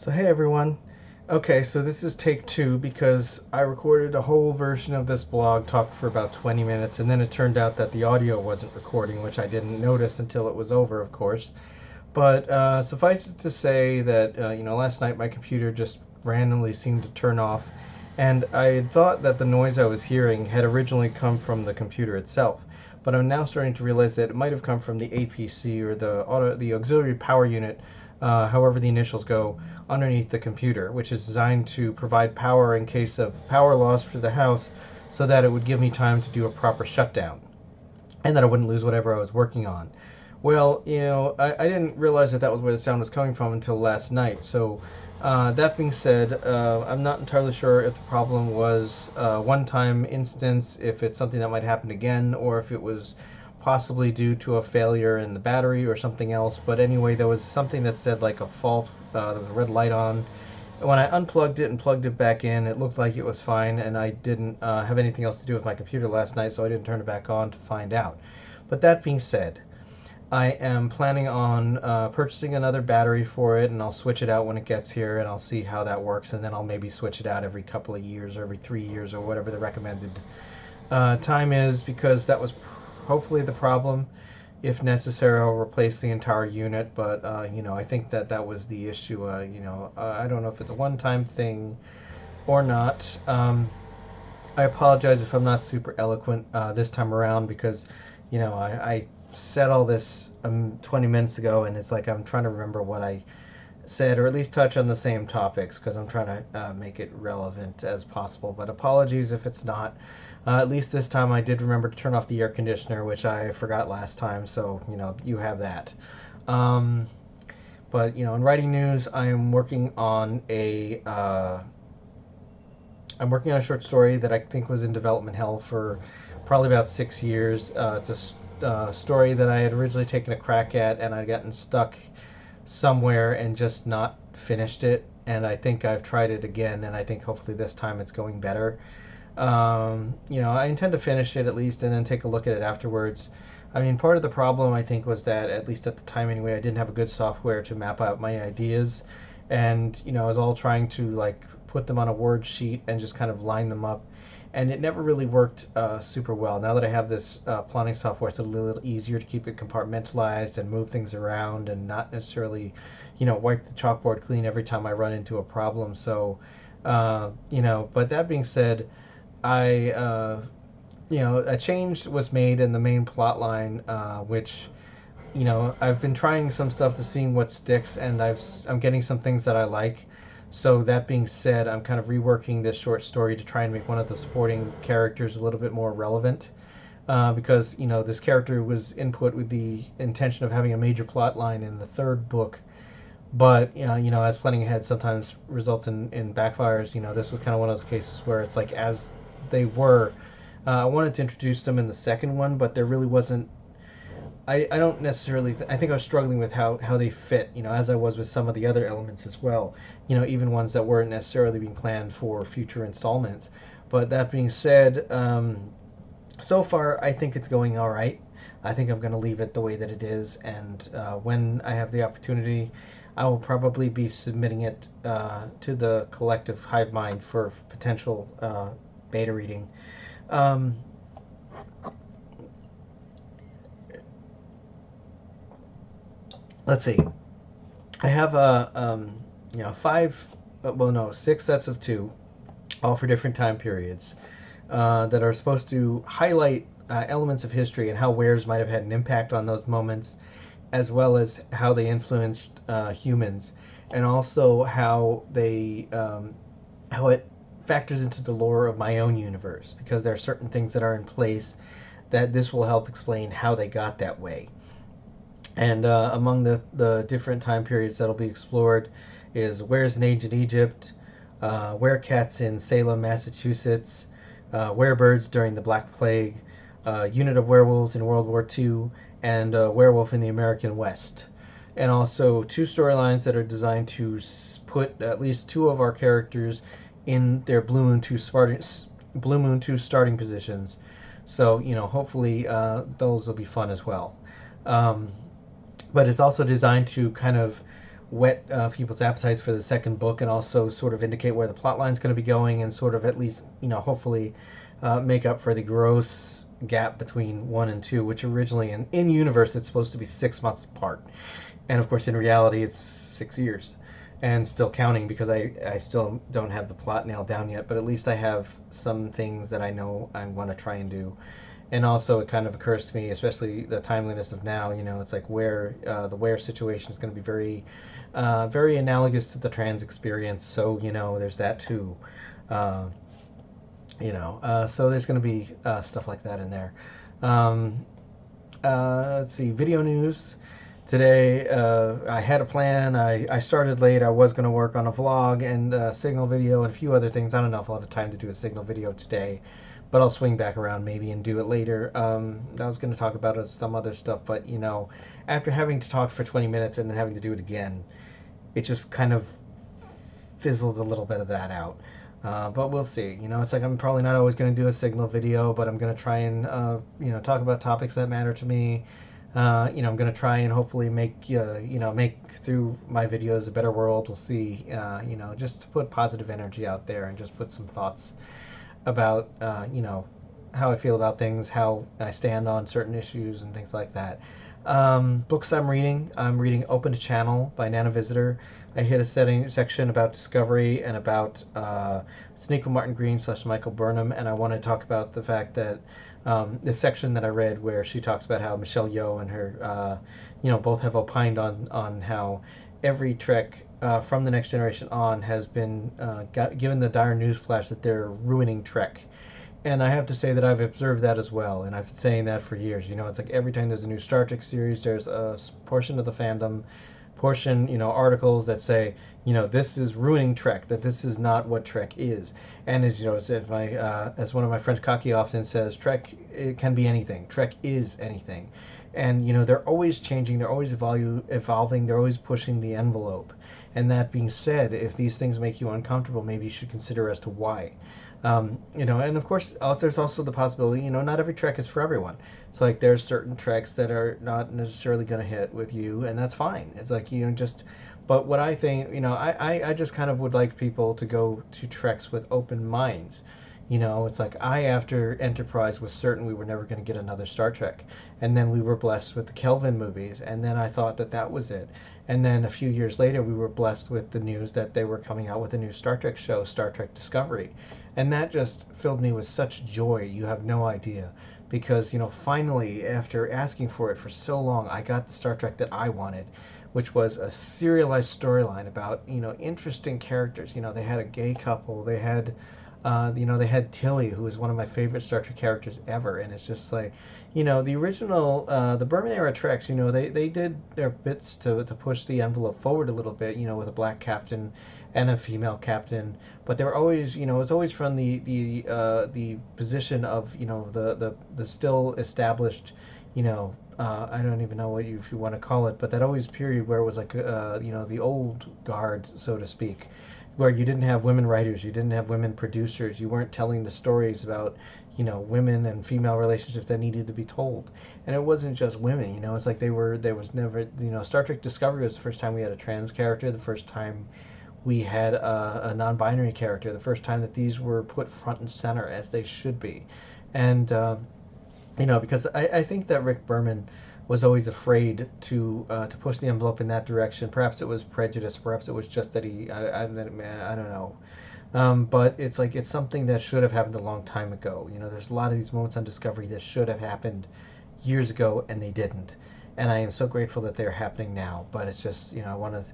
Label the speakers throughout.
Speaker 1: So hey everyone. Okay, so this is take two because I recorded a whole version of this blog, talked for about 20 minutes, and then it turned out that the audio wasn't recording, which I didn't notice until it was over, of course. But suffice it to say that last night my computer just randomly seemed to turn off, and I had thought that the noise I was hearing had originally come from the computer itself. But I'm now starting to realize that it might have come from the APC or the auxiliary power unit, however the initials go, underneath the computer, which is designed to provide power in case of power loss for the house, so that it would give me time to do a proper shutdown, and that I wouldn't lose whatever I was working on. Well, I didn't realize that that was where the sound was coming from until last night. So, that being said, I'm not entirely sure if the problem was a one-time instance, if it's something that might happen again, or if it was possibly due to a failure in the battery or something else. But anyway, there was something that said like a fault. There was a red light on. When I unplugged it and plugged it back in, it looked like it was fine, and I didn't have anything else to do with my computer last night, so I didn't turn it back on to find out. But that being said, I am planning on purchasing another battery for it, and I'll switch it out when it gets here, and I'll see how that works, and then I'll maybe switch it out every couple of years or every 3 years or whatever the recommended time is, because that was hopefully the problem. If necessary, I'll replace the entire unit, but I think that that was the issue. I don't know if it's a one-time thing or not. I apologize if I'm not super eloquent this time around, because I said all this 20 minutes ago, and it's like I'm trying to remember what I said, or at least touch on the same topics, because I'm trying to make it relevant as possible. But apologies if it's not. At least this time I did remember to turn off the air conditioner, which I forgot last time, so you have that. But in writing news, I am working on a short story that I think was in development hell for probably about 6 years. It's a story that I had originally taken a crack at, and I'd gotten stuck somewhere and just not finished it. And I think I've tried it again, and I think hopefully this time it's going better. I intend to finish it at least, and then take a look at it afterwards. I mean, part of the problem I think was that, at least at the time anyway, I didn't have a good software to map out my ideas, and I was all trying to like put them on a word sheet and just kind of line them up, and it never really worked super well. Now that I have this plotting software, it's a little easier to keep it compartmentalized and move things around, and not necessarily wipe the chalkboard clean every time I run into a problem. So but that being said, I a change was made in the main plot line, which I've been trying some stuff to see what sticks, and I'm getting some things that I like. So that being said, I'm kind of reworking this short story to try and make one of the supporting characters a little bit more relevant, because this character was input with the intention of having a major plot line in the third book, but as planning ahead sometimes results in backfires. This was kind of one of those cases where it's like, as they were, I wanted to introduce them in the second one, but there really wasn't. I don't necessarily. I think I was struggling with how they fit. As I was with some of the other elements as well. Even ones that weren't necessarily being planned for future installments. But that being said, so far I think it's going all right. I think I'm going to leave it the way that it is, and when I have the opportunity, I will probably be submitting it to the collective hive mind for potential beta reading. Um, let's see. I have five, well, no, 6 sets of two, all for different time periods, that are supposed to highlight elements of history and how wares might have had an impact on those moments, as well as how they influenced humans, and also how it factors into the lore of my own universe, because there are certain things that are in place that this will help explain how they got that way. And among the different time periods that'll be explored is Wares in Ancient Egypt, Werecats in Salem, Massachusetts, Werebirds during the Black Plague, Unit of Werewolves in World War II, and Werewolf in the American West. And also 2 storylines that are designed to put at least 2 of our characters in their Blue Moon 2 starting positions. So, hopefully those will be fun as well. But it's also designed to kind of whet people's appetites for the second book, and also sort of indicate where the plot line's going to be going, and sort of at least, hopefully make up for the gross gap between 1 and 2, which originally in universe it's supposed to be 6 months apart, and of course in reality it's 6 years, and still counting, because I still don't have the plot nailed down yet, but at least I have some things that I know I want to try and do. And also it kind of occurs to me, especially the timeliness of now, it's like where the where situation is going to be very very analogous to the trans experience, so there's that too. uh, so there's going to be stuff like that in there. um, let's see, video news. Today, I had a plan. I started late. I was going to work on a vlog and signal video and a few other things. I don't know if I'll have time to do a signal video today, but I'll swing back around maybe and do it later. I was going to talk about some other stuff, but after having to talk for 20 minutes and then having to do it again, it just kind of fizzled a little bit of that out. But we'll see. It's like I'm probably not always going to do a signal video, but I'm going to try and talk about topics that matter to me. I'm going to try and hopefully make make through my videos a better world. We'll see. Just to put positive energy out there and just put some thoughts about how I feel about things, how I stand on certain issues, and things like that. Books I'm reading. I'm reading Open to Channel by Nana Visitor. I hit a section about discovery and about Sonequa Martin Green / Michael Burnham, and I want to talk about the fact that the section that I read where she talks about how Michelle Yeoh and her, both have opined on how every Trek from the Next Generation on has been given the dire news flash that they're ruining Trek. And I have to say that I've observed that as well, and I've been saying that for years. It's like every time there's a new Star Trek series, there's a portion of the fandom, articles that say, this is ruining Trek, that this is not what Trek is. And as as one of my friends Kaki often says, Trek, it can be anything. Trek is anything. And they're always changing, they're always evolving, they're always pushing the envelope. And that being said, if these things make you uncomfortable, maybe you should consider as to why. And of course, there's also the possibility, not every Trek is for everyone. So like, there's certain Treks that are not necessarily going to hit with you, and that's fine. It's like, but what I think, I just kind of would like people to go to Treks with open minds. It's like, after Enterprise, was certain we were never going to get another Star Trek. And then we were blessed with the Kelvin movies, and then I thought that was it. And then a few years later, we were blessed with the news that they were coming out with a new Star Trek show, Star Trek Discovery. And that just filled me with such joy, you have no idea. Because, finally, after asking for it for so long, I got the Star Trek that I wanted, which was a serialized storyline about, interesting characters. They had a gay couple, they had they had Tilly, who is one of my favorite Star Trek characters ever, and it's just like, the original, the Berman era Treks, they did their bits to push the envelope forward a little bit, with a black captain and a female captain, but they were always, it was always from the position of, the still established, I don't even know if you want to call it, but that always period where it was like, the old guard, so to speak, where you didn't have women writers, you didn't have women producers, you weren't telling the stories about, women and female relationships that needed to be told. And it wasn't just women, it's like there was never, Star Trek Discovery was the first time we had a trans character, the first time we had a non-binary character, the first time that these were put front and center as they should be. And, because I think that Rick Berman was always afraid to push the envelope in that direction. Perhaps it was prejudice. Perhaps it was just that I don't know. But it's like, it's something that should have happened a long time ago. There's a lot of these moments on Discovery that should have happened years ago, and they didn't. And I am so grateful that they're happening now. But it's just, I want to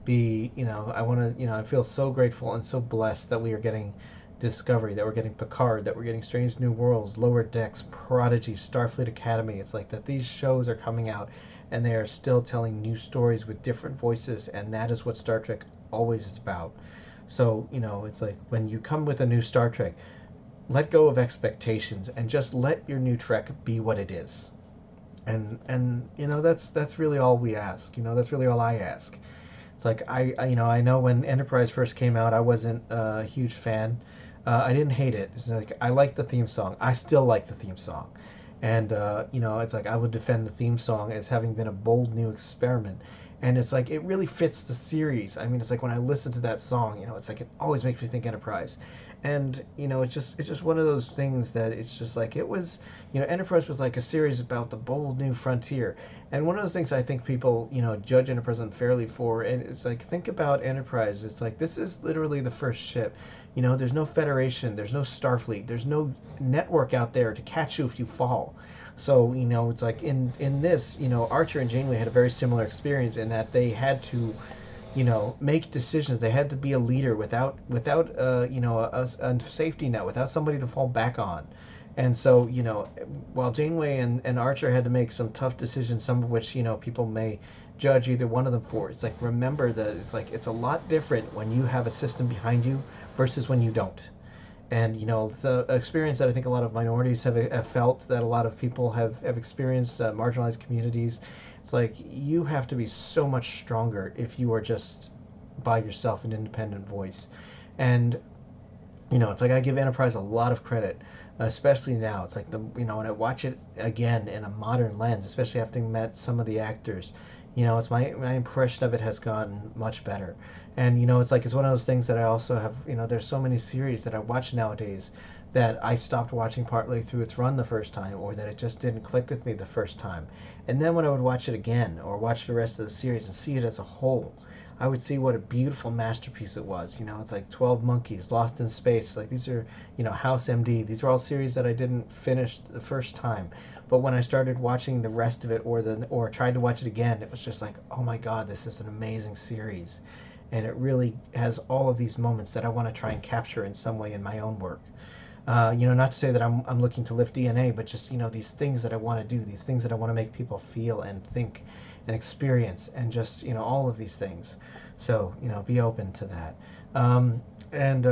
Speaker 1: be, I feel so grateful and so blessed that we are getting Discovery, that we're getting Picard, that we're getting Strange New Worlds, Lower Decks, Prodigy, Starfleet Academy. It's like that these shows are coming out and they are still telling new stories with different voices, and that is what Star Trek always is about. So, it's like, when you come with a new Star Trek, let go of expectations and just let your new Trek be what it is. And that's really all we ask. That's really all I ask. It's like, I know when Enterprise first came out, I wasn't a huge fan. I didn't hate it. It's like, I like the theme song. I still like the theme song. And, it's like, I would defend the theme song as having been a bold new experiment. and it's like it really fits the series. I mean, it's like when I listen to that song, it's like it always makes me think Enterprise. And it's just one of those things that it's just like it was. Enterprise was like a series about the bold new frontier. And one of those things I think people judge Enterprise unfairly for, and it's like, think about Enterprise. It's like, this is literally the first ship. There's no Federation, there's no Starfleet, there's no network out there to catch you if you fall. So it's like in this, Archer and Janeway had a very similar experience in that they had to make decisions. They had to be a leader without a safety net, without somebody to fall back on. And so while Janeway and Archer had to make some tough decisions, some of which people may judge either one of them for, it's like, remember that it's like it's a lot different when you have a system behind you versus when you don't. And it's an experience that I think a lot of minorities have felt, that a lot of people have experienced, marginalized communities. It's like you have to be so much stronger if you are just by yourself, an independent voice. And it's like I give Enterprise a lot of credit, especially now. It's like when I watch it again in a modern lens, especially after met some of the actors, it's my impression of it has gotten much better. And it's like it's one of those things that I also have. There's so many series that I watch nowadays that I stopped watching partly through its run the first time, or that it just didn't click with me the first time. And then when I would watch it again, or watch the rest of the series and see it as a whole, I would see what a beautiful masterpiece it was. It's like 12 Monkeys, Lost in Space. Like, these are, House MD. These are all series that I didn't finish the first time. But when I started watching the rest of it, or tried to watch it again, it was just like, oh my God, this is an amazing series. And it really has all of these moments that I want to try and capture in some way in my own work. Not to say that I'm looking to lift DNA, but just, these things that I want to do, these things that I want to make people feel and think and experience, and just, all of these things. So, be open to that. And,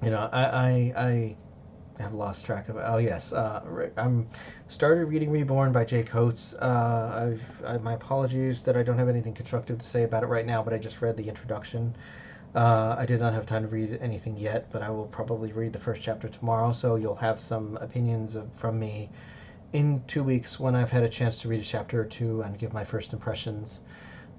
Speaker 1: I have lost track of it. Oh, yes. I'm started reading Reborn by Jay Coates. My apologies that I don't have anything constructive to say about it right now, but I just read the introduction. I did not have time to read anything yet, but I will probably read the first chapter tomorrow, so you'll have some opinions from me in 2 weeks when I've had a chance to read a chapter or two and give my first impressions.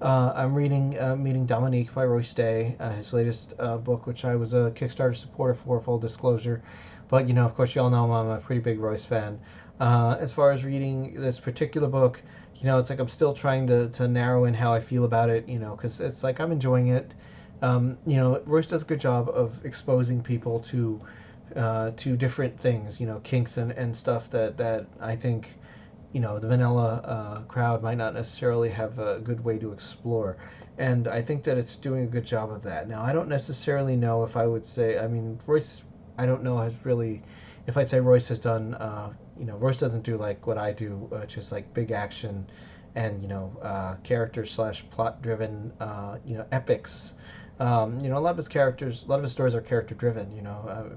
Speaker 1: I'm reading Meeting Dominique by Royce Day, his latest book, which I was a Kickstarter supporter for, full disclosure. But, of course, you all know I'm a pretty big Royce fan. As far as reading this particular book, it's like I'm still trying to narrow in how I feel about it, because it's like I'm enjoying it. Royce does a good job of exposing people to different things, kinks and stuff that I think, the vanilla crowd might not necessarily have a good way to explore. And I think that it's doing a good job of that. Now, I don't necessarily know if I would say, I mean, Royce, I don't know, has really, if I'd say Royce has done, Royce doesn't do like what I do, which is like big action and, character slash plot driven, epics. A lot of his characters, a lot of his stories are character driven,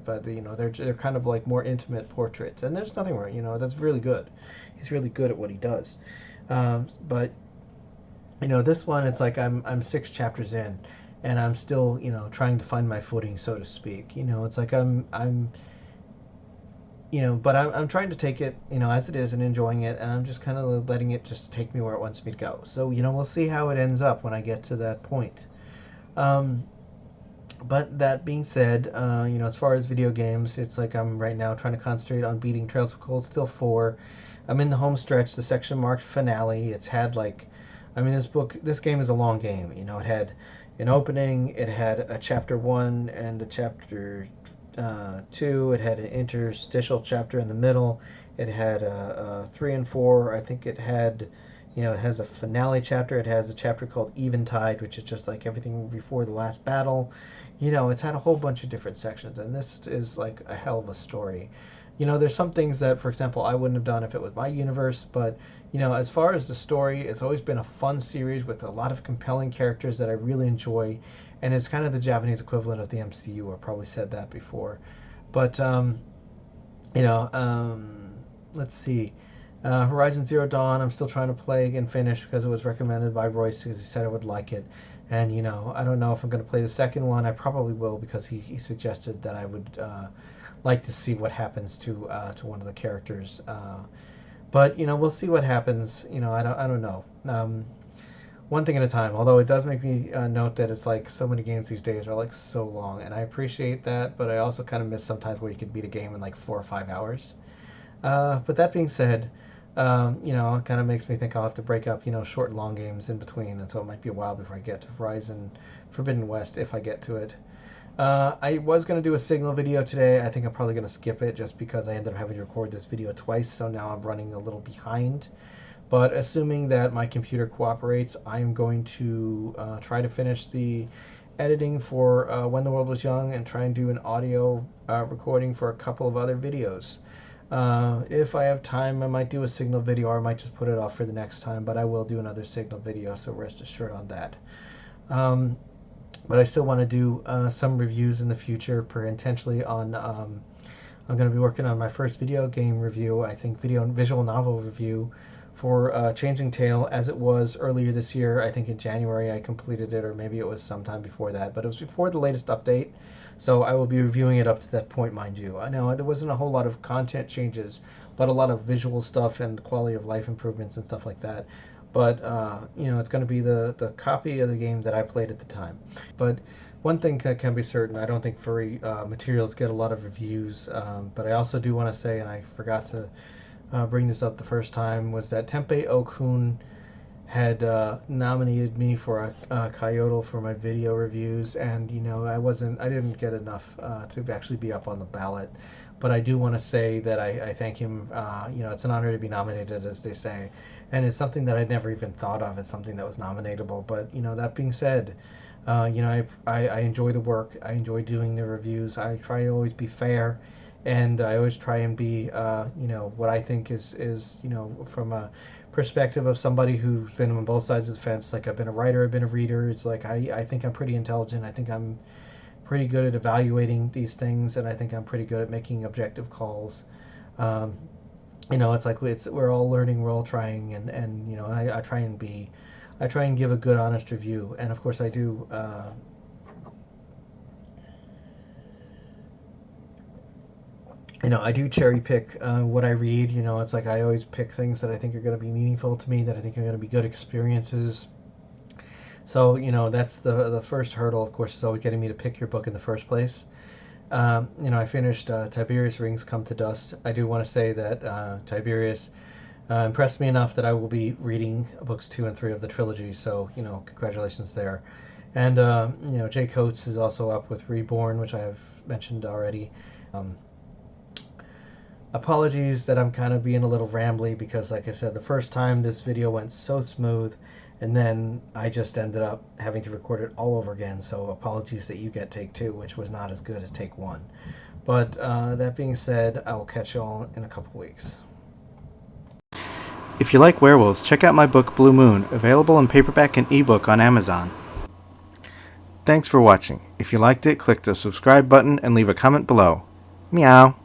Speaker 1: but they're kind of like more intimate portraits, and there's nothing wrong, that's really good. He's really good at what he does, but this one, it's like I'm 6 chapters in, and I'm still trying to find my footing, so to speak. It's like I'm but I'm trying to take it as it is and enjoying it, and I'm just kind of letting it just take me where it wants me to go. So we'll see how it ends up when I get to that point. But that being said, as far as video games, it's like I'm right now trying to concentrate on beating Trails of Cold Steel 4. I'm in the home stretch, the section marked finale. It's had this game is a long game. It had an opening, it had a chapter 1 and a chapter 2. It had an interstitial chapter in the middle. It had 3 and 4. I think it had it has a finale chapter. It has a chapter called Eventide, which is just like everything before the last battle. It's had a whole bunch of different sections, and this is like a hell of a story. There's some things that, for example, I wouldn't have done if it was my universe, but, as far as the story, it's always been a fun series with a lot of compelling characters that I really enjoy, and it's kind of the Japanese equivalent of the MCU. I probably said that before. But, let's see. Horizon Zero Dawn, I'm still trying to play and finish because it was recommended by Royce because he said I would like it. And, I don't know if I'm going to play the second one. I probably will because he suggested that I would like to see what happens to one of the characters. But, we'll see what happens. I don't know. one thing at a time. Although it does make me note that it's like so many games these days are like so long, and I appreciate that, but I also kind of miss sometimes where you could beat a game in like 4 or 5 hours. But that being said, it kind of makes me think I'll have to break up, short and long games in between, and so it might be a while before I get to Horizon Forbidden West if I get to it. I was going to do a Signal video today. I think I'm probably going to skip it just because I ended up having to record this video twice, so now I'm running a little behind. But assuming that my computer cooperates, I'm going to try to finish the editing for When the World Was Young and try and do an audio recording for a couple of other videos. If I have time, I might do a Signal video, or I might just put it off for the next time, but I will do another Signal video, so rest assured on that. But I still want to do some reviews in the future, potentially on. I'm going to be working on my first video game review, I think visual novel review for Changing Tale, as it was earlier this year. I think in January I completed it, or maybe it was sometime before that, but it was before the latest update, so I will be reviewing it up to that point, mind you. I know there wasn't a whole lot of content changes, but a lot of visual stuff and quality of life improvements and stuff like that. But it's going to be the copy of the game that I played at the time. But one thing that can be certain, I don't think furry materials get a lot of reviews, but I also do want to say, and I forgot to bring this up the first time, was that Tempeh Okun had nominated me for a Kyoto for my video reviews, and I didn't get enough to actually be up on the ballot. But I do want to say that I thank him. It's an honor to be nominated, as they say, and it's something that I'd never even thought of as something that was nominatable. But that being said, I enjoy the work. I enjoy doing the reviews. I try to always be fair, and I always try and be, what I think is from a perspective of somebody who's been on both sides of the fence. Like, I've been a writer, I've been a reader. It's like I think I'm pretty intelligent. I think I'm pretty good at evaluating these things, and I think I'm pretty good at making objective calls. It's like we're all learning, we're all trying, and I try and give a good, honest review, and of course I do. I do cherry pick what I read. It's like I always pick things that I think are going to be meaningful to me, that I think are going to be good experiences. So, that's the first hurdle, of course, is always getting me to pick your book in the first place. I finished Tiberius Rings Come to Dust. I do want to say that Tiberius impressed me enough that I will be reading books 2 and 3 of the trilogy, so, congratulations there. And, Jay Coates is also up with Reborn, which I have mentioned already. Apologies that I'm kind of being a little rambly, because, like I said, the first time this video went so smooth, and then I just ended up having to record it all over again, so apologies that you get take 2, which was not as good as take 1. But that being said, I will catch you all in a couple weeks.
Speaker 2: If you like werewolves, check out my book Blue Moon, available in paperback and ebook on Amazon. Thanks for watching. If you liked it, click the subscribe button and leave a comment below. Meow.